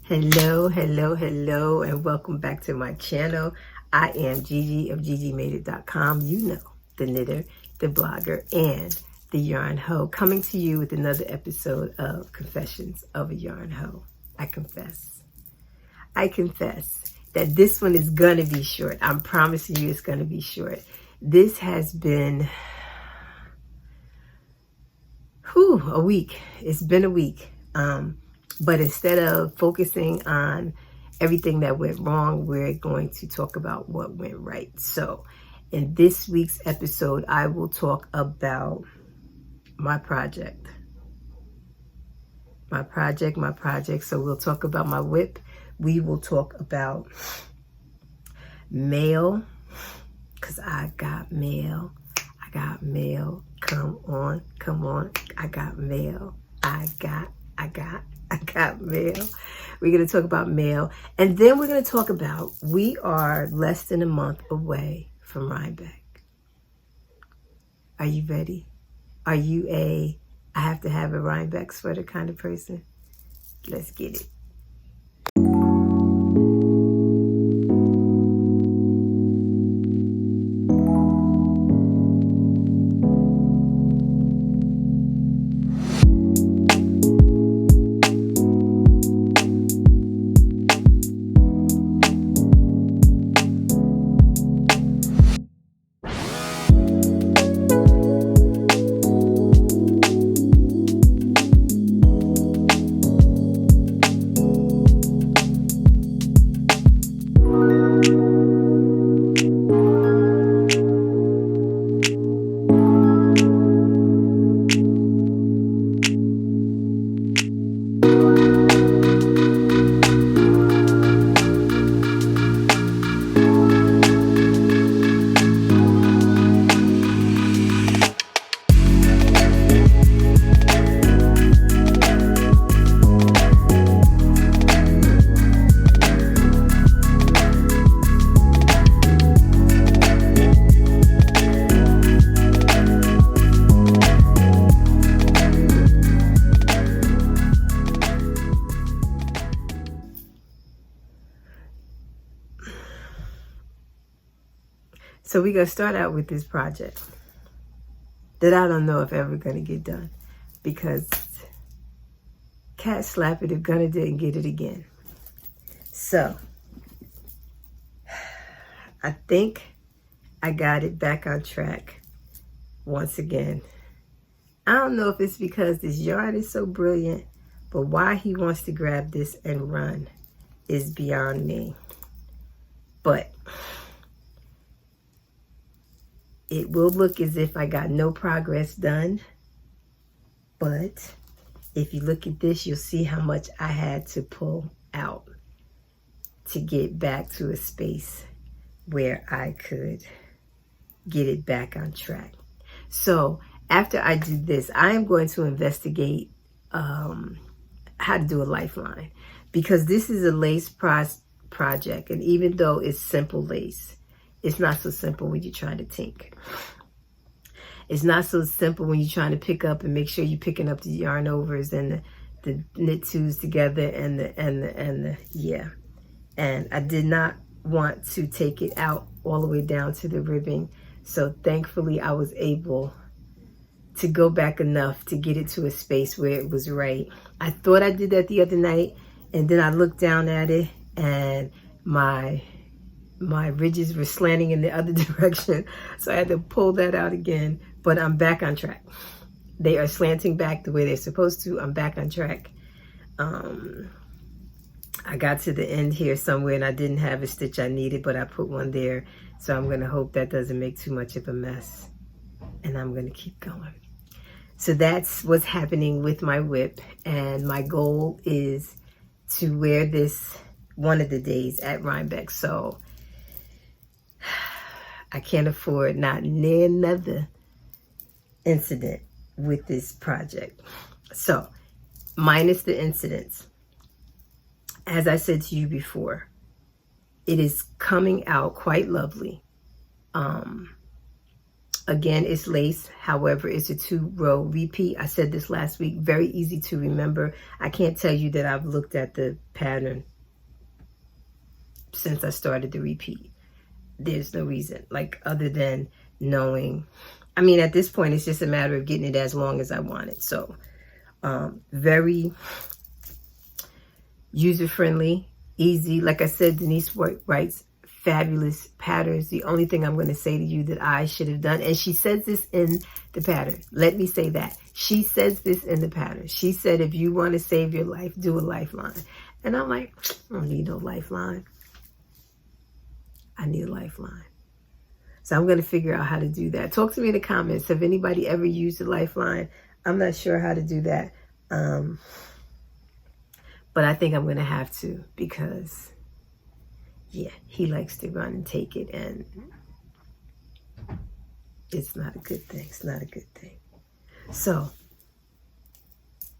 Hello, and welcome back to my channel. I am Gigi of GGmadeit.com. You know, the knitter, the blogger, and the yarn hoe, coming to you with another episode of Confessions of a Yarn Hoe. I confess that this one is gonna be short. I'm promising you it's gonna be short. This has been a week. It's been a week. But instead of focusing on everything that went wrong, we're going to talk about what went right. So in this week's episode, I will talk about my project. So we'll talk about my whip. We will talk about mail, because I got mail. Come on. I got mail. I got mail. We're going to talk about mail. And then we're going to talk about, we are less than a month away from Rhinebeck. Are you ready? Are you I have to have a Rhinebeck sweater kind of person? Let's get it. So we're going to start out with this project that I don't know if ever going to get done, because cat slap it if gonna didn't get it again. So I think I got it back on track once again. I don't know if it's because this yarn is so brilliant, but why he wants to grab this and run is beyond me. But it will look as if I got no progress done. But if you look at this, you'll see how much I had to pull out to get back to a space where I could get it back on track. So after I do this, I am going to investigate how to do a lifeline, because this is a lace project. And even though it's simple lace, it's not so simple when you're trying to tink. It's not so simple when you're trying to pick up and make sure you're picking up the yarn overs and the knit twos together and the yeah. And I did not want to take it out all the way down to the ribbing. So thankfully I was able to go back enough to get it to a space where it was right. I thought I did that the other night, and then I looked down at it and my ridges were slanting in the other direction. So I had to pull that out again, but I'm back on track. They are slanting back the way they're supposed to. I'm back on track. I got to the end here somewhere and I didn't have a stitch I needed, but I put one there. So I'm gonna hope that doesn't make too much of a mess. And I'm gonna keep going. So that's what's happening with my whip. And my goal is to wear this one of the days at Rhinebeck. So I can't afford not near another incident with this project. So minus the incidents, as I said to you before, it is coming out quite lovely. Again, it's lace. However, it's a 2-row repeat. I said this last week. Very easy to remember. I can't tell you that I've looked at the pattern since I started the repeat. There's no reason, like, other than knowing. I mean, at this point, it's just a matter of getting it as long as I want it. So, very user-friendly, easy. Like I said, Denise writes fabulous patterns. The only thing I'm going to say to you that I should have done, and she says this in the pattern. Let me say that. She says this in the pattern. She said, if you want to save your life, do a lifeline. And I'm like, I don't need no lifeline. I need a lifeline. So I'm going to figure out how to do that. Talk to me in the comments. Have anybody ever used a lifeline? I'm not sure how to do that. But I think I'm going to have to, because, yeah, he likes to run and take it, and it's not a good thing. It's not a good thing. So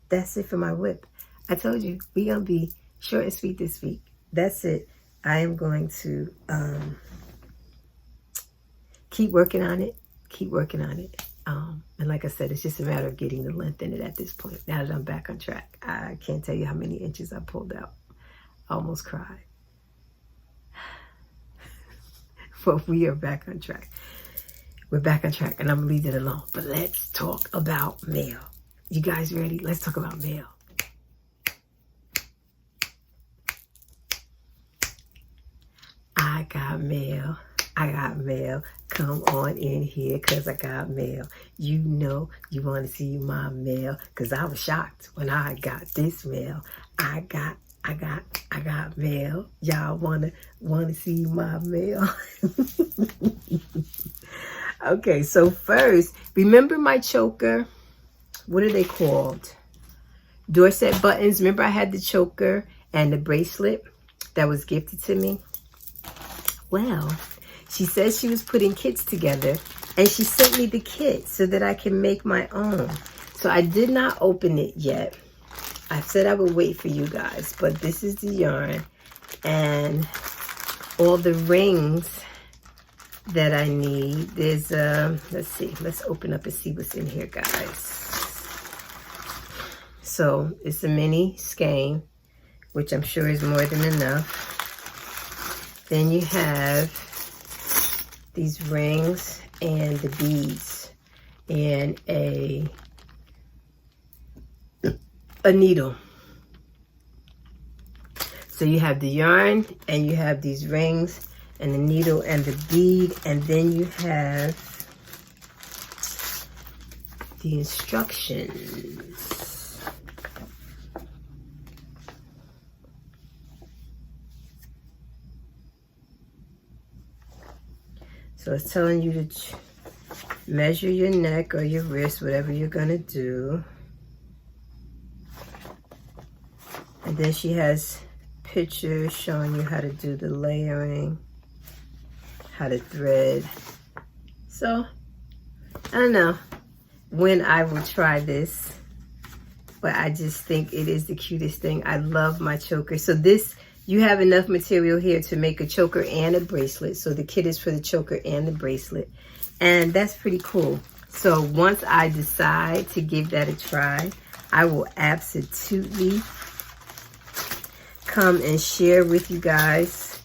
that's it for my whip. I told you, we're going to be short and sweet this week. That's it. I am going to keep working on it. Keep working on it. And like I said, it's just a matter of getting the length in it at this point. Now that I'm back on track. I can't tell you how many inches I pulled out. I almost cried. But we are back on track. We're back on track, and I'm going to leave it alone. But let's talk about mail. You guys ready? Let's talk about mail. I got mail. I got mail. Come on in here, because I got mail. You know you want to see my mail, because I was shocked when I got this mail. I got mail. Y'all wanna see my mail? Okay, so first, remember my choker? What are they called? Dorset buttons. Remember I had the choker and the bracelet that was gifted to me? Well, she says she was putting kits together, and she sent me the kit so that I can make my own. So I did not open it yet. I said I would wait for you guys, but this is the yarn and all the rings that I need. There's, let's see, let's open up and see what's in here, guys. So it's a mini skein, which I'm sure is more than enough. Then you have these rings and the beads and a needle. So you have the yarn and you have these rings and the needle and the bead, and then you have the instructions. So it's telling you to measure your neck or your wrist, whatever you're gonna do. And then she has pictures showing you how to do the layering, how to thread. So, I don't know when I will try this, but I just think it is the cutest thing. I love my choker. So this, you have enough material here to make a choker and a bracelet. So the kit is for the choker and the bracelet. And that's pretty cool. So once I decide to give that a try, I will absolutely come and share with you guys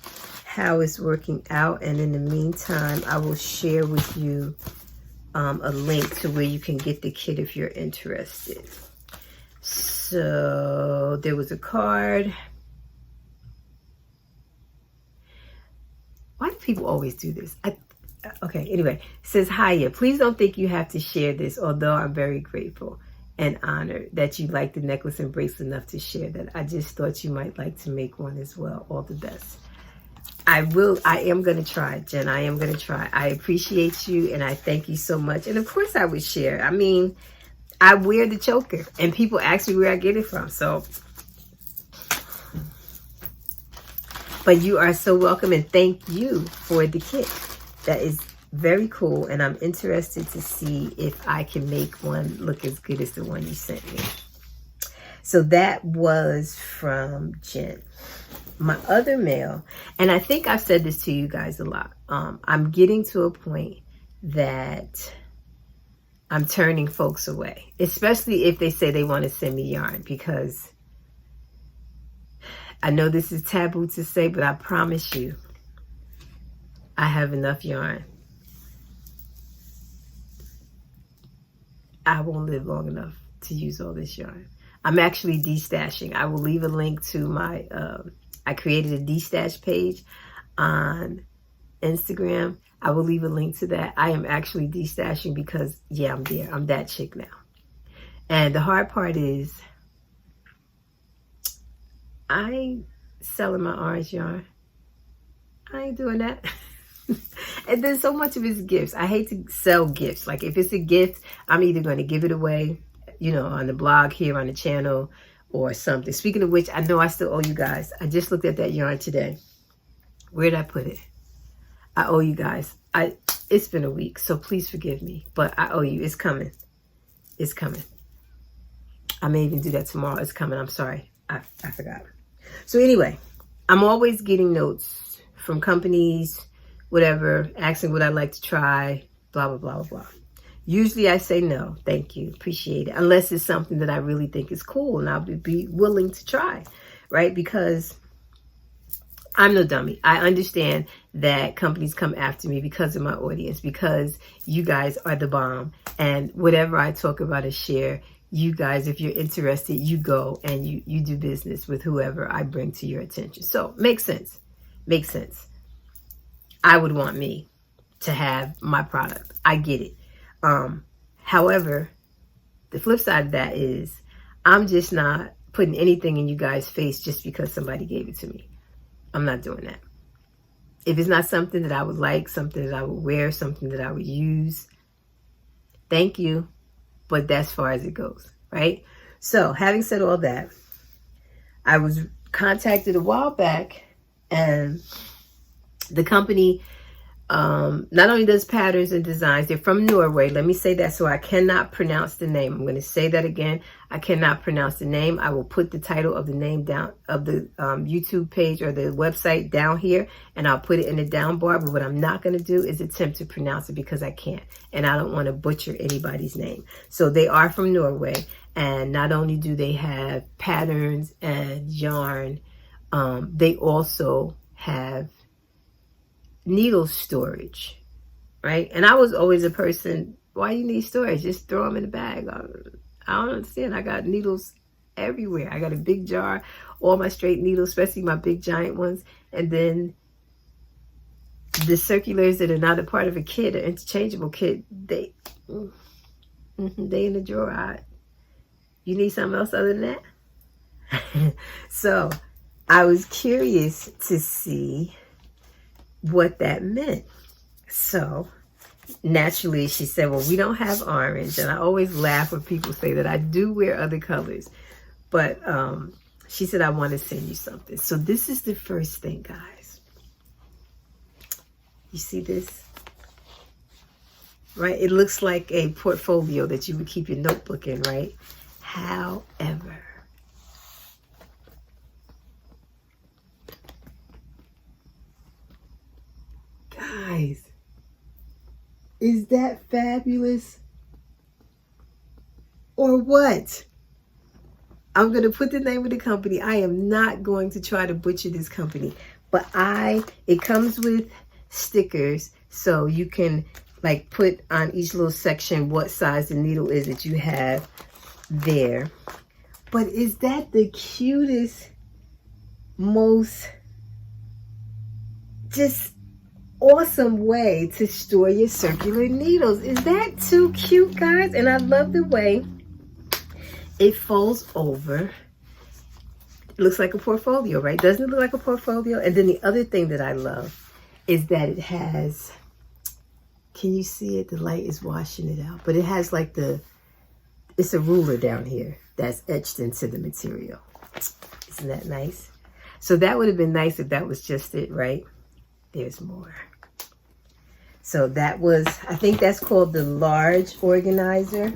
how it's working out. And in the meantime, I will share with you a link to where you can get the kit if you're interested. So there was a card. Why do people always do this? Okay, anyway, it says, hiya, please don't think you have to share this, although I'm very grateful and honored that you like the necklace and bracelet enough to share that. I just thought you might like to make one as well. All the best. I am going to try, Jen. I am going to try. I appreciate you, and I thank you so much. And of course I would share. I mean, I wear the choker, and people ask me where I get it from. So, but you are so welcome, and thank you for the kit. That is very cool, and I'm interested to see if I can make one look as good as the one you sent me. So that was from Jen. My other mail, and I think I've said this to you guys a lot. I'm getting to a point that I'm turning folks away, especially if they say they want to send me yarn, because I know this is taboo to say, but I promise you, I have enough yarn. I won't live long enough to use all this yarn. I'm actually destashing. I will leave a link to my, I created a destash page on Instagram. I will leave a link to that. I am actually destashing because, yeah, I'm there. I'm that chick now. And the hard part is, I ain't selling my orange yarn. I ain't doing that. And then so much of it's gifts. I hate to sell gifts. Like if it's a gift, I'm either going to give it away, you know, on the blog here on the channel or something. Speaking of which, I know I still owe you guys. I just looked at that yarn today. Where did I put it? I owe you guys. It's been a week, so please forgive me. But I owe you. It's coming. It's coming. I may even do that tomorrow. It's coming. I'm sorry. I forgot. So anyway, I'm always getting notes from companies, whatever, asking what I'd like to try, blah, blah, blah, blah, blah. Usually I say no, thank you, appreciate it. Unless it's something that I really think is cool and I'll be willing to try, right? Because I'm no dummy. I understand that companies come after me because of my audience, because you guys are the bomb. And whatever I talk about or share, you guys, if you're interested, you go and you do business with whoever I bring to your attention. So makes sense. Makes sense. I would want me to have my product. I get it. However, the flip side of that is I'm just not putting anything in you guys' face just because somebody gave it to me. I'm not doing that. If it's not something that I would like, something that I would wear, something that I would use, thank you. But that's as far as it goes, right? So having said all that, I was contacted a while back, and the company not only does patterns and designs, they're from Norway. Let me say that so I cannot pronounce the name. I'm going to say that again. I cannot pronounce the name. I will put the title of the name down of the YouTube page or the website down here, and I'll put it in the down bar. But what I'm not going to do is attempt to pronounce it because I can't, and I don't want to butcher anybody's name. So they are from Norway, and not only do they have patterns and yarn, they also have needle storage, right? And I was always a person, why you need storage? Just throw them in the bag. I don't understand. I got needles everywhere. I got a big jar, all my straight needles, especially my big giant ones. And then the circulars that are not a part of a kit, an interchangeable kit, they in the drawer. You need something else other than that? So I was curious to see what that meant. So naturally she said, well, we don't have orange. And I always laugh when people say that. I do wear other colors, but she said, I want to send you something. So this is the first thing, guys. You see this, right? It looks like a portfolio that you would keep your notebook in, right? However, guys, is that fabulous or what? I'm going to put the name of the company. I am not going to try to butcher this company, but it comes with stickers, so you can like put on each little section what size the needle is that you have there. But is that the cutest, most just awesome way to store your circular needles? Is that too cute, guys? And I love the way it folds over. It looks like a portfolio, right? Doesn't it look like a portfolio? And then the other thing that I love is that it has, can you see it? The light is washing it out, but it has like it's a ruler down here that's etched into the material. Isn't that nice? So that would have been nice if that was just it, right? There's more. So that was, I think that's called the large organizer.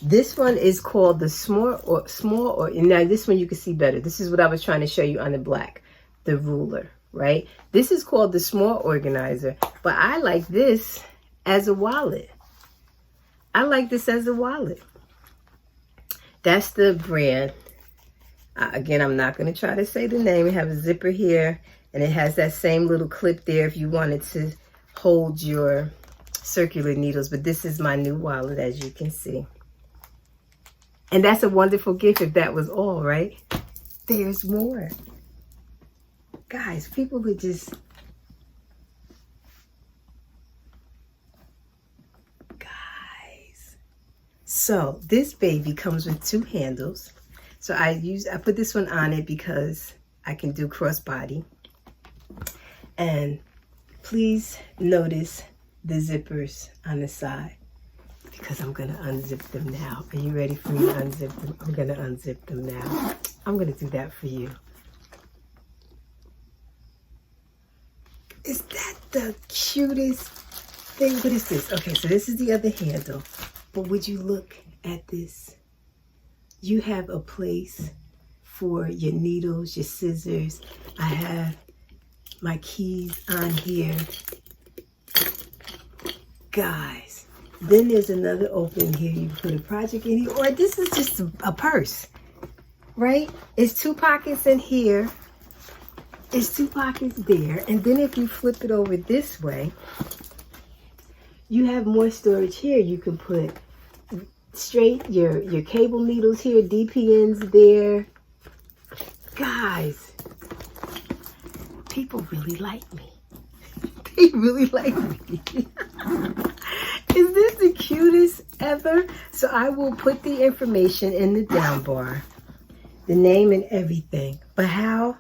This one is called the small, or now this one you can see better. This is what I was trying to show you on the black, the ruler, right? This is called the small organizer, but I like this as a wallet. I like this as a wallet. That's the brand. Again, I'm not going to try to say the name. We have a zipper here, and it has that same little clip there if you wanted to hold your circular needles. But this is my new wallet, as you can see. And that's a wonderful gift if that was all, right? There's more. Guys, people would just... Guys. So this baby comes with 2 handles. So I put this one on it because I can do crossbody. And please notice the zippers on the side, because I'm gonna unzip them now. Are you ready for me to unzip them? I'm gonna unzip them now. I'm gonna do that for you. Is that the cutest thing? What is this? Okay, so this is the other handle. But would you look at this? You have a place for your needles, your scissors. I have my keys on here. Guys, then there's another opening here. You can put a project in here, or this is just a purse, right? It's 2 pockets in here. It's 2 pockets there. And then if you flip it over this way, you have more storage here. You can put straight your cable needles here, DPNs there. Guys, people really like me. They really like me. Is this the cutest ever? So I will put the information in the down bar, the name and everything. But how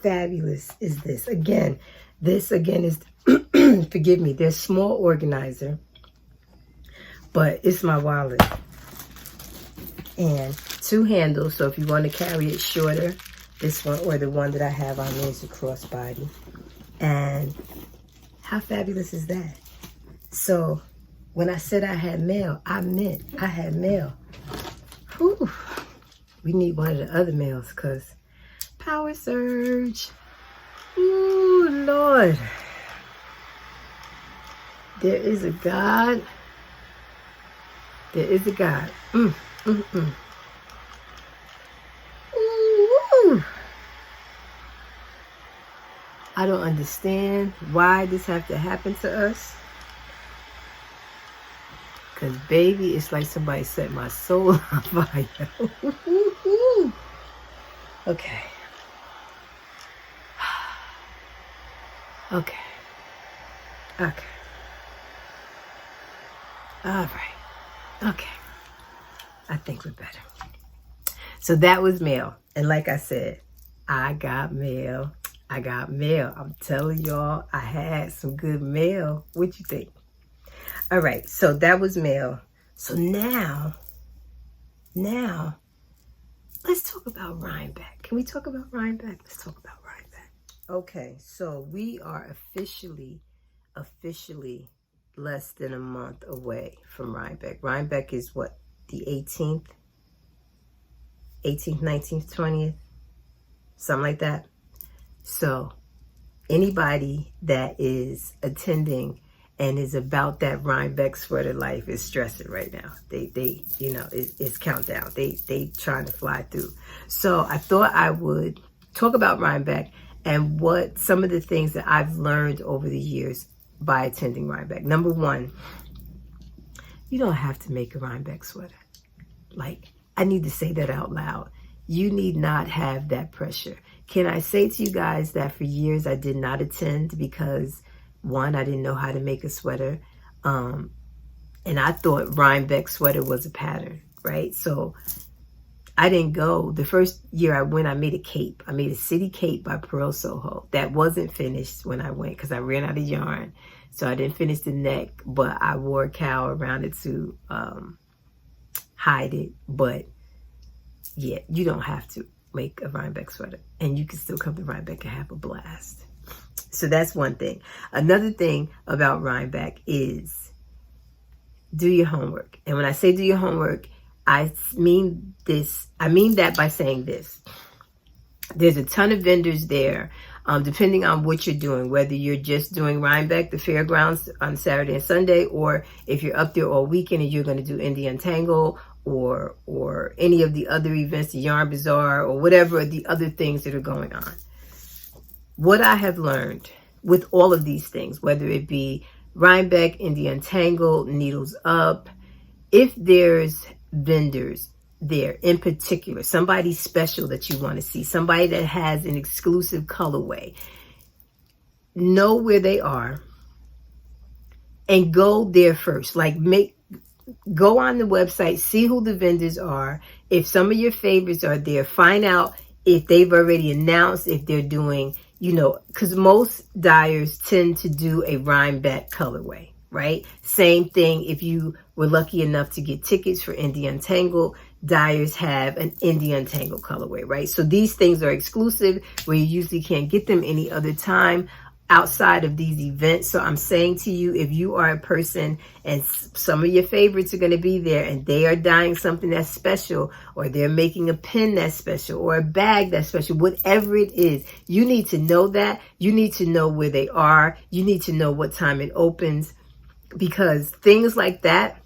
fabulous is this? This is forgive me, there's small organizer, but it's my wallet. And 2 handles, so if you want to carry it shorter, this one or the one that I have on there is a crossbody. And how fabulous is that? So when I said I had mail, I meant I had mail. Whew. We need one of the other mails, because power surge. Ooh, Lord. There is a God. There is a God. Ooh. I don't understand why this have to happen to us. Because, baby, it's like somebody set my soul on fire. Okay. Okay. Okay. All right. Okay. I think we're better. So that was mail. And like I said, I got mail. I got mail. I'm telling y'all, I had some good mail. What you think? All right. So that was mail. So now, let's talk about Rhinebeck. Can we talk about Rhinebeck? Let's talk about Rhinebeck. Okay. So we are officially less than a month away from Rhinebeck. Rhinebeck is what? The 18th, 19th, 20th, something like that. So anybody that is attending and is about that Rhinebeck sweater life is stressing right now. They you know, it's countdown. They trying to fly through. So I thought I would talk about Rhinebeck and what some of the things that I've learned over the years by attending Rhinebeck. Number 1, you don't have to make a Rhinebeck sweater. Like, I need to say that out loud. You need not have that pressure. Can I say to you guys that for years I did not attend because, 1, I didn't know how to make a sweater. And I thought Rhinebeck sweater was a pattern, right? So I didn't go. The first year I went, I made a cape. I made a city cape by Pearl Soho. That wasn't finished when I went because I ran out of yarn. So I didn't finish the neck, but I wore a cowl around it to hide it. But yeah, you don't have to make a Rhinebeck sweater, and you can still come to Rhinebeck and have a blast. So that's one thing. Another thing about Rhinebeck is do your homework. And when I say do your homework, I mean that by saying this. There's a ton of vendors there. depending on what you're doing, whether you're just doing Rhinebeck, the fairgrounds on Saturday and Sunday, or if you're up there all weekend and you're going to do Indian Tangle or any of the other events, the Yarn Bazaar, or whatever the other things that are going on. What I have learned with all of these things, whether it be Rhinebeck, Indian Tangle, Needles Up, if there's vendors there in particular, somebody special that you want to see, somebody that has an exclusive colorway, know where they are and go there first. Like, go on the website, see who the vendors are. If some of your favorites are there, find out if they've already announced, if they're doing, because most dyers tend to do a Rhinebeck colorway, right? Same thing if you were lucky enough to get tickets for Indian Tangle, dyers have an Indian Tangle colorway, right? So these things are exclusive where you usually can't get them any other time outside of these events. So I'm saying to you, if you are a person and some of your favorites are going to be there and they are dyeing something that's special, or they're making a pin that's special, or a bag that's special, whatever it is, you need to know that. You need to know where they are. You need to know what time it opens, because things like that,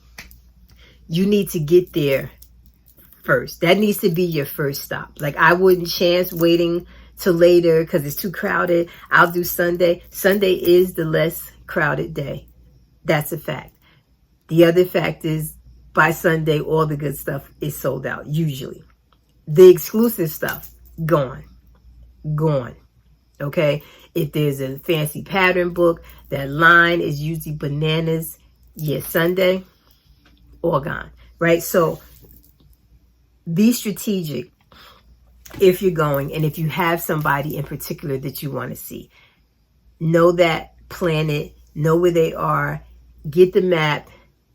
you need to get there first. That needs to be your first stop. Like, I wouldn't chance waiting till later because it's too crowded. I'll do Sunday. Sunday is the less crowded day. That's a fact. The other fact is, by Sunday, all the good stuff is sold out, usually. The exclusive stuff, gone. Okay? If there's a fancy pattern book, that line is usually bananas. Yeah, Sunday, all gone, right? So be strategic if you're going, and if you have somebody in particular that you want to see. Know that, plan it, know where they are, get the map,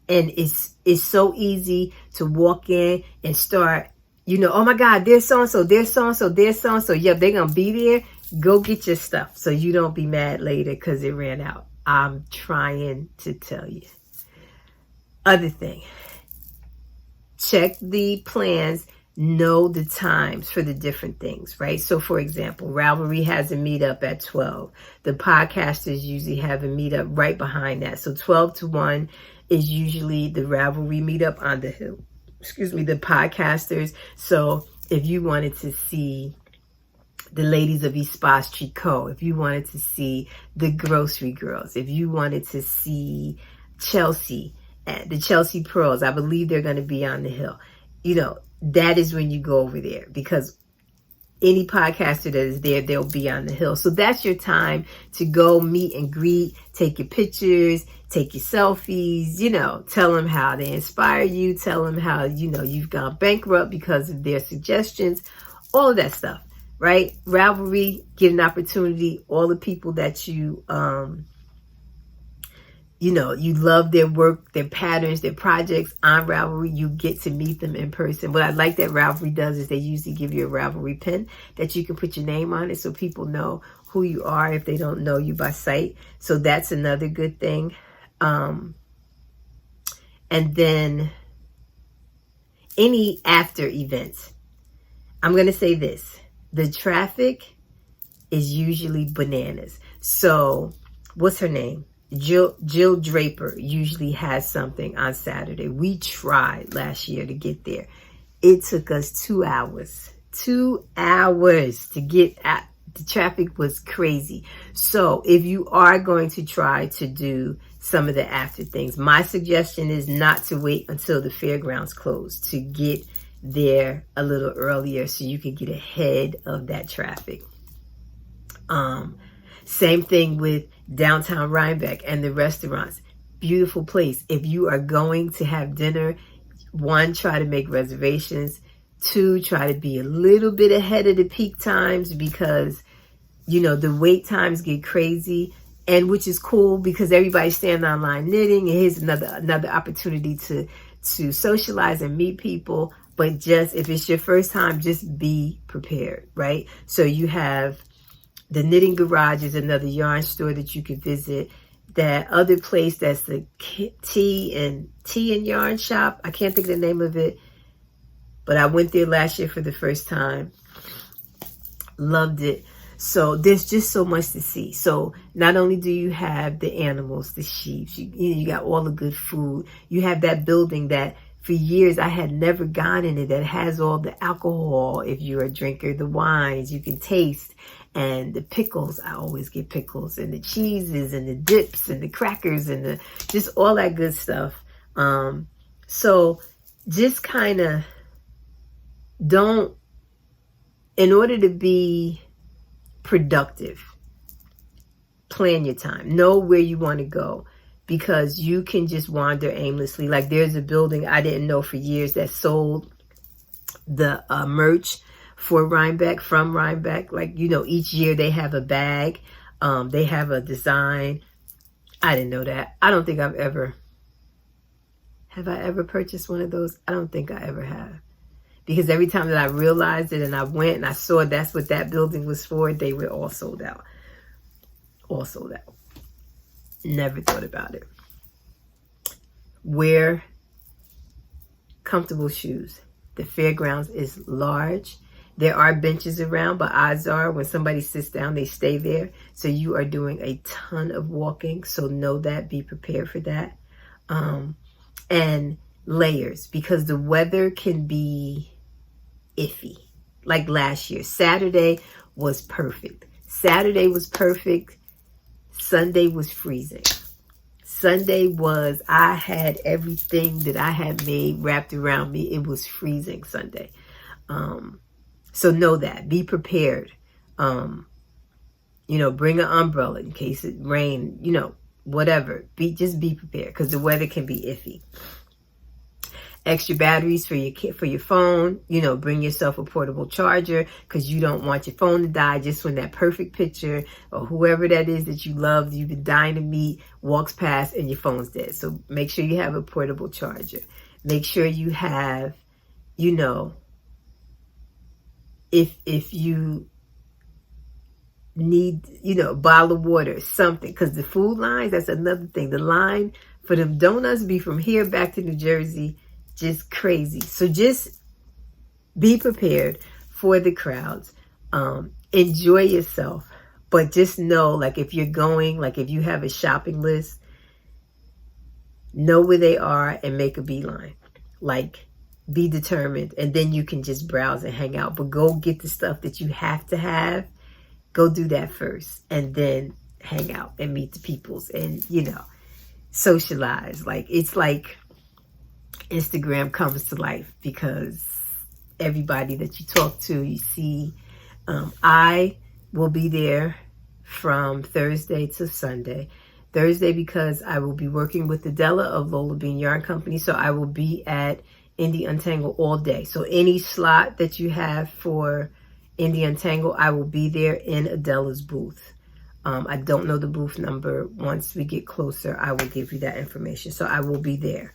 and it's so easy to walk in and start, oh my God, there's so-and-so, there's so-and-so, there's so-and-so. Yep, they're going to be there. Go get your stuff so you don't be mad later because it ran out. I'm trying to tell you. Other thing, check the plans, know the times for the different things, right? So for example, Ravelry has a meetup at 12. The podcasters usually have a meetup right behind that. So 12 to 1 is usually the Ravelry meetup on the hill. The podcasters. So if you wanted to see the ladies of Espace Tricot, if you wanted to see the Grocery Girls, if you wanted to see Chelsea, the Chelsea Pearls, I believe they're going to be on the hill. That is when you go over there, because any podcaster that is there, they'll be on the hill. So that's your time to go meet and greet, take your pictures, take your selfies, tell them how they inspire you, tell them how, you've gone bankrupt because of their suggestions, all of that stuff, right? Ravelry, get an opportunity, all the people that you love their work, their patterns, their projects on Ravelry, you get to meet them in person. What I like that Ravelry does is they usually give you a Ravelry pin that you can put your name on it so people know who you are if they don't know you by sight. So that's another good thing. And then any after events. I'm going to say this. The traffic is usually bananas. So what's her name? Jill Draper usually has something on Saturday. We tried last year to get there. It took us 2 hours. 2 hours to get at. The traffic was crazy. So if you are going to try to do some of the after things, my suggestion is not to wait until the fairgrounds close, to get there a little earlier so you can get ahead of that traffic. Same thing with downtown Rhinebeck and the restaurants. Beautiful place. If you are going to have dinner, 1, try to make reservations. 2, try to be a little bit ahead of the peak times, because, the wait times get crazy, and which is cool because everybody's standing online knitting, and here's another opportunity to socialize and meet people. But just, if it's your first time, just be prepared, right? So you have the Knitting Garage is another yarn store that you could visit. That other place, that's the tea and yarn shop. I can't think of the name of it, but I went there last year for the first time. Loved it. So there's just so much to see. So not only do you have the animals, the sheep, you got all the good food. You have that building that for years I had never gone in it, that has all the alcohol. If you're a drinker, the wines you can taste, and the pickles. I always get pickles, and the cheeses and the dips and the crackers and the just all that good stuff. So just kind of don't, in order to be productive, plan your time, know where you want to go, because you can just wander aimlessly. Like there's a building I didn't know for years that sold the merch for Rhinebeck, from Rhinebeck. Like, you know, each year they have a bag, they have a design. I didn't know that. I don't think have I ever purchased one of those? I don't think I ever have. Because every time that I realized it and I went and I saw that's what that building was for, they were all sold out. All sold out. Never thought about it. Wear comfortable shoes. The fairgrounds is large. There are benches around, but odds are when somebody sits down, they stay there. So you are doing a ton of walking. So know that. Be prepared for that. And layers, because the weather can be iffy. Like last year, Saturday was perfect. Saturday was perfect. Sunday was freezing. Sunday was, I had everything that I had made wrapped around me. It was freezing Sunday. So know that. Be prepared. You know, bring an umbrella in case it rain, you know, whatever. Just be prepared, because the weather can be iffy. Extra batteries for your phone. You know, bring yourself a portable charger, because you don't want your phone to die just when that perfect picture or whoever that is that you love, you've been dying to meet, walks past and your phone's dead. So make sure you have a portable charger. Make sure you have, you know, if you need, you know, a bottle of water, something, because the food lines, that's another thing. The line for them donuts be from here back to New Jersey, just crazy. So just be prepared for the crowds. Enjoy yourself, but just know, like if you're going, like if you have a shopping list, know where they are and make a beeline. Like be determined, and then you can just browse and hang out. But go get the stuff that you have to have. Go do that first, and then hang out and meet the peoples and, you know, socialize. Like it's like Instagram comes to life, because everybody that you talk to, you see. I will be there from Thursday to Sunday. Thursday, because I will be working with Adela of Lola Bean Yarn Company. So I will be at Indie Untangle all day. So any slot that you have for Indie Untangle, I will be there in Adela's booth. I don't know the booth number. Once we get closer, I will give you that information. So I will be there.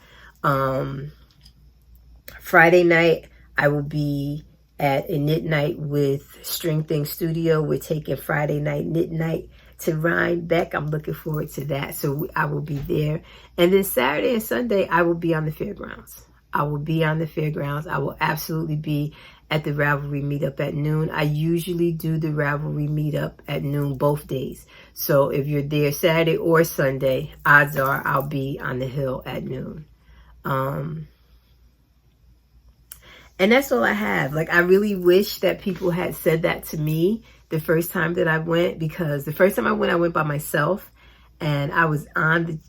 Friday night, I will be at a knit night with String Thing Studio. We're taking Friday night knit night to Rhinebeck. I'm looking forward to that. So I will be there. And then Saturday and Sunday, I will be on the fairgrounds. I will be on the fairgrounds. I will absolutely be at the Ravelry meetup at noon. I usually do the Ravelry meetup at noon both days. So if you're there Saturday or Sunday, odds are I'll be on the hill at noon. And that's all I have. Like, I really wish that people had said that to me the first time that I went, because the first time I went by myself, and I was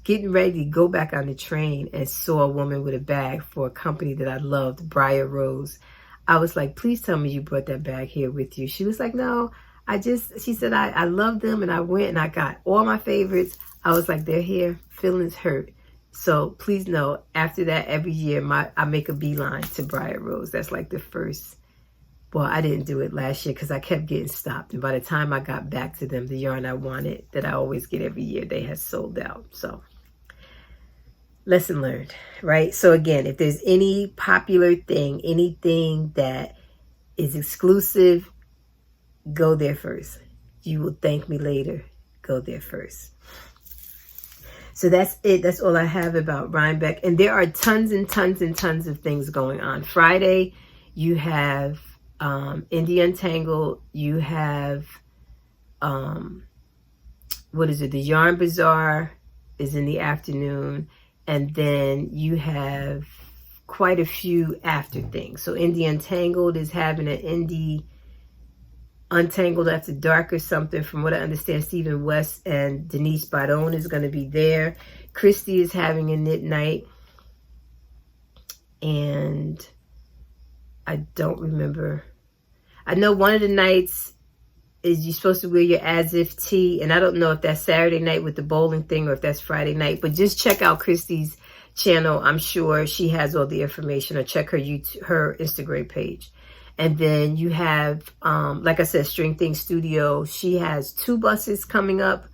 getting ready to go back on the train and saw a woman with a bag for a company that I loved, Briar Rose. I was like, please tell me you brought that bag here with you. She was like, no, she said, I love them, and I went and I got all my favorites. I was like, they're here, feelings hurt. So please know, after that, every year, I make a beeline to Briar Rose. That's like the first. Well, I didn't do it last year because I kept getting stopped. And by the time I got back to them, the yarn I wanted that I always get every year, they had sold out. So lesson learned, right? So again, if there's any popular thing, anything that is exclusive, go there first. You will thank me later. Go there first. So that's it. That's all I have about Rhinebeck. And there are tons and tons and tons of things going on. Friday, you have Indie Untangled. You have what is it? The Yarn Bazaar is in the afternoon. And then you have quite a few after things. So Indie Untangled is having an Indie Untangled After Dark or something. From what I understand, Stephen West and Denise Badone is going to be there. Christy is having a knit night. And I don't remember. I know one of the nights is you're supposed to wear your as if tee. And I don't know if that's Saturday night with the bowling thing or if that's Friday night. But just check out Christy's channel. I'm sure she has all the information. Or check her her Instagram page. And then you have, like I said, String Thing Studio. She has 2 buses coming up.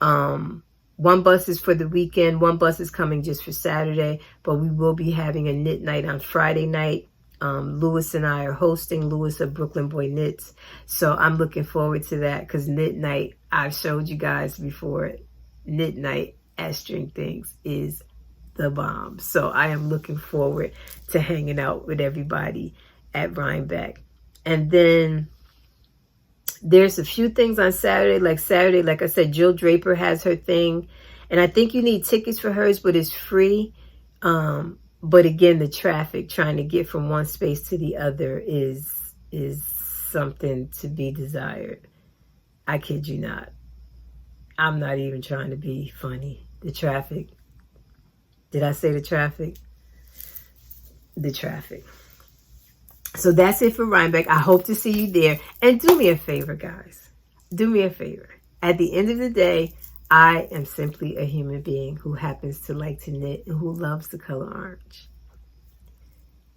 1 bus is for the weekend. 1 bus is coming just for Saturday. But we will be having a knit night on Friday night. Lewis and I are hosting. Lewis of Brooklyn Boy Knits. So I'm looking forward to that because knit night, I've showed you guys before. Knit night at String Things is the bomb. So I am looking forward to hanging out with everybody at Rhinebeck. And then there's a few things on Saturday. Like I said, Jill Draper has her thing. And I think you need tickets for hers, but it's free. But again, the traffic trying to get from one space to the other is something to be desired. I kid you not. I'm not even trying to be funny. The traffic. Did I say the traffic? The traffic. So that's it for Rhinebeck. I hope to see you there. And do me a favor, guys. Do me a favor. At the end of the day, I am simply a human being who happens to like to knit and who loves the color orange.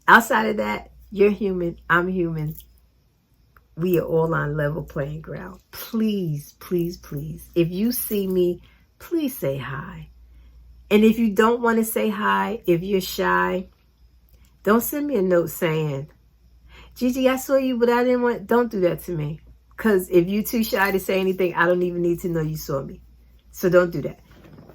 Outside of that, you're human. I'm human. We are all on level playing ground. Please, please, please. If you see me, please say hi. And if you don't want to say hi, if you're shy, don't send me a note saying, Gigi, I saw you, but I didn't want... Don't do that to me. Because if you're too shy to say anything, I don't even need to know you saw me. So don't do that.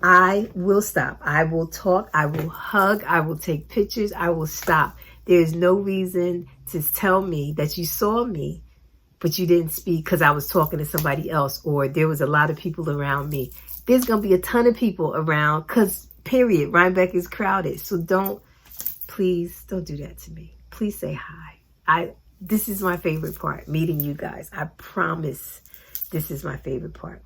I will stop. I will talk. I will hug. I will take pictures. I will stop. There's no reason to tell me that you saw me, but you didn't speak because I was talking to somebody else or there was a lot of people around me. There's going to be a ton of people around because, period, Rhinebeck is crowded. So please don't do that to me. Please say hi. This is my favorite part, meeting you guys. I promise this is my favorite part.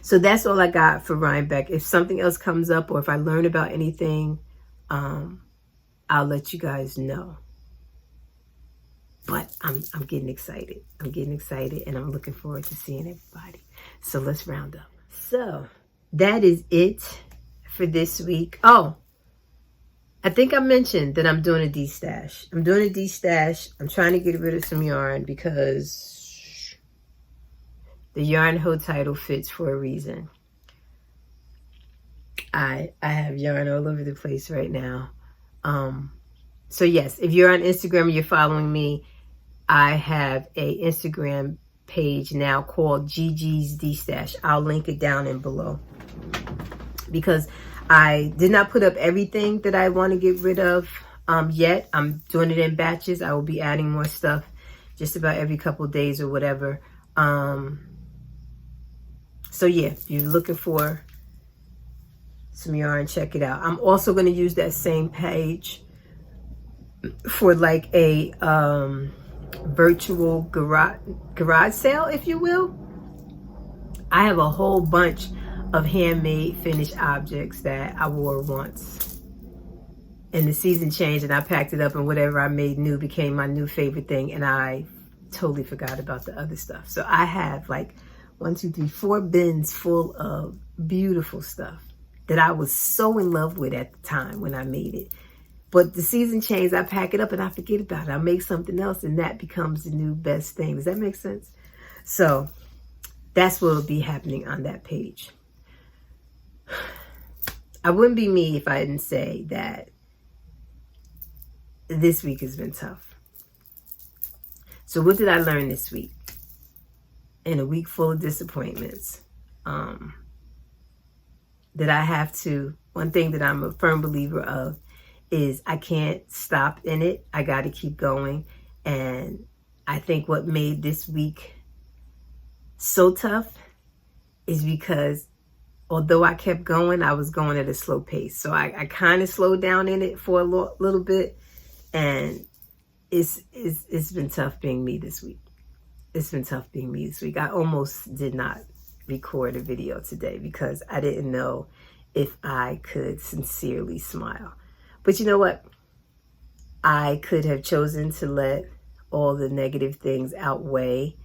So that's all I got for Rhinebeck. If something else comes up or if I learn about anything, I'll let you guys know. But I'm getting excited. I'm getting excited and I'm looking forward to seeing everybody. So let's round up. So that is it for this week. Oh, I think I mentioned that I'm doing a de-stash. I'm doing a de-stash. I'm trying to get rid of some yarn because the Yarnho title fits for a reason. I have yarn all over the place right now. So yes, if you're on Instagram and you're following me, I have a Instagram page now called GG's De-Stash. I'll link it down in below because I did not put up everything that I want to get rid of yet. I'm doing it in batches. I will be adding more stuff just about every couple of days or whatever. So yeah, if you're looking for some yarn, check it out. I'm also going to use that same page for like a virtual garage sale, if you will. I have a whole bunch of handmade finished objects that I wore once and the season changed and I packed it up and whatever I made new became my new favorite thing and I totally forgot about the other stuff. So I have like 4 bins full of beautiful stuff that I was so in love with at the time when I made it. But the season changed, I pack it up and I forget about it. I make something else and that becomes the new best thing. Does that make sense? So that's what will be happening on that page. I wouldn't be me if I didn't say that this week has been tough. So what did I learn this week? In a week full of disappointments, that I have to, one thing that I'm a firm believer of is I can't stop in it. I got to keep going. And I think what made this week so tough is because although I kept going, I was going at a slow pace. So I kind of slowed down in it for a little bit, and it's been tough being me this week. It's been tough being me this week. I almost did not record a video today because I didn't know if I could sincerely smile. But you know what? I could have chosen to let all the negative things outweigh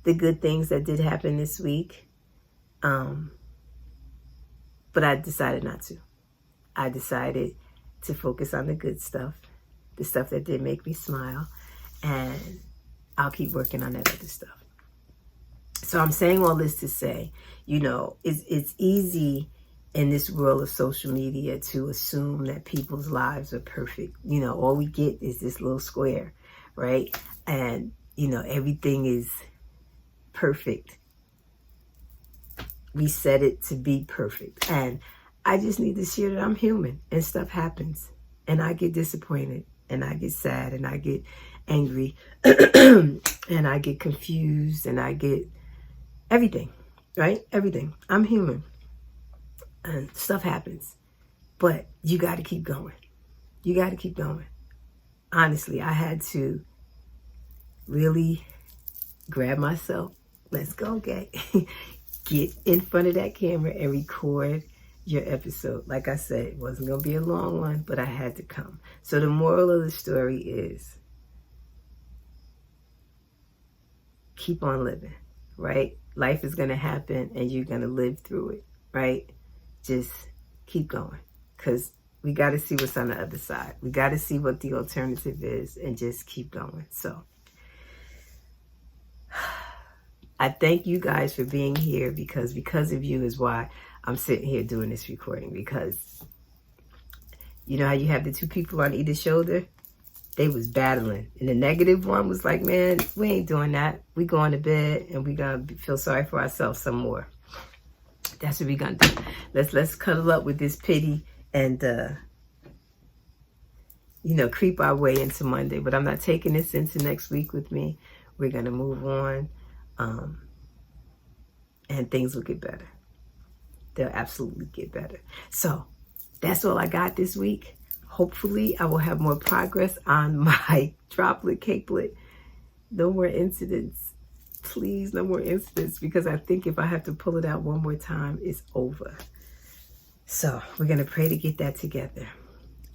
the good things that did happen this week. But I decided not to. I decided to focus on the good stuff, the stuff that did make me smile, and I'll keep working on that other stuff. So I'm saying all this to say, you know, it's easy in this world of social media to assume that people's lives are perfect. You know, all we get is this little square, right? And, you know, everything is perfect. We set it to be perfect. And I just need to share that I'm human and stuff happens. And I get disappointed and I get sad and I get angry and I get confused and I get everything, right? Everything. I'm human. And stuff happens. But you got to keep going. You got to keep going. Honestly, I had to really grab myself. Let's go, gang. Get in front of that camera and record your episode. Like I said, it wasn't going to be a long one, but I had to come. So the moral of the story is keep on living, right? Life is going to happen and you're going to live through it, right? Just keep going because we got to see what's on the other side. We got to see what the alternative is and just keep going. So I thank you guys for being here because of you is why I'm sitting here doing this recording, because you know how you have the two people on either shoulder? They was battling. And the negative one was like, man, we ain't doing that. We going to bed and we gonna feel sorry for ourselves some more. That's what we gonna do. Let's cuddle up with this pity and you know, creep our way into Monday. But I'm not taking this into next week with me. We're gonna move on. And things will get better. They'll absolutely get better. So that's all I got this week. Hopefully I will have more progress on my droplet cakelet. No more incidents. Please, no more incidents, because I think if I have to pull it out one more time, it's over. So we're going to pray to get that together.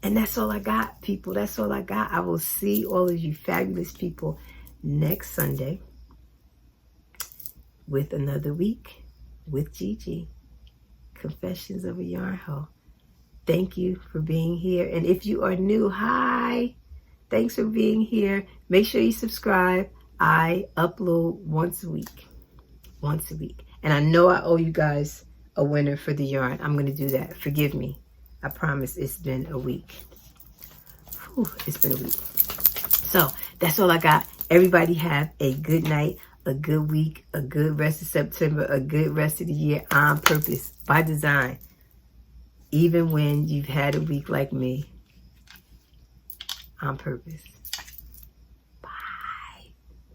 And that's all I got, people. That's all I got. I will see all of you fabulous people next Sunday with another week with Gigi. Confessions of a Yarnho. Thank you for being here. And if you are new, hi. Thanks for being here. Make sure you subscribe. I upload once a week. Once a week. And I know I owe you guys a winner for the yarn. I'm going to do that. Forgive me. I promise it's been a week. Whew, it's been a week. So that's all I got. Everybody have a good night, a good week, a good rest of September, a good rest of the year on purpose, by design. Even when you've had a week like me, on purpose.